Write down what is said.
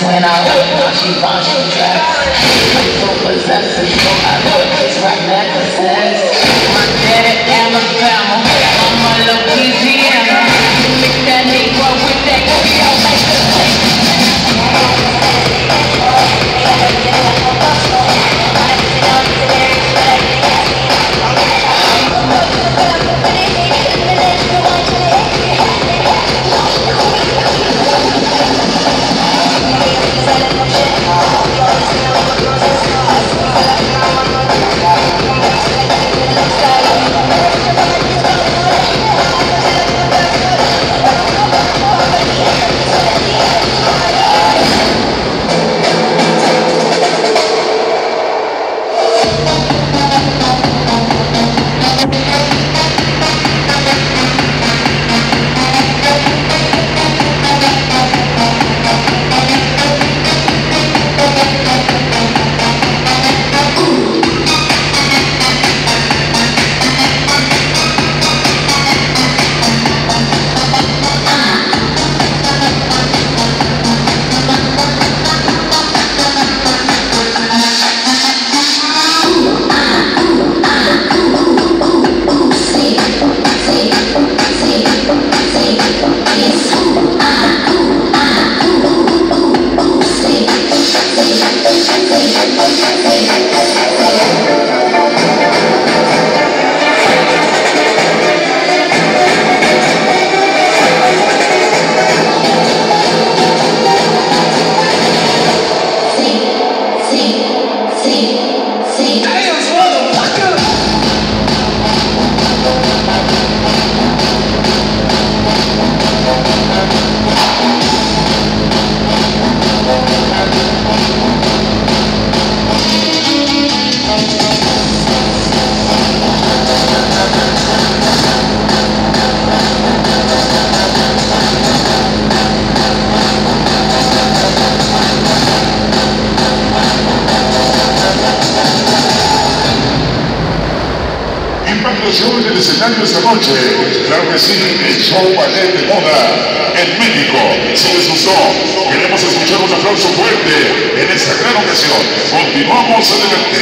When I walk, she wants she tracks. I'm so possessive, so I purchase right necklaces. My daddy Alabama, mama Louisiana. You mix that Negro with that Creole, make the thing. Show en el escenario esta noche, claro que sí, el show ballet de moda en México. Si les gustó, queremos escuchar un aplauso fuerte en esta gran ocasión. Continuamos a divertir.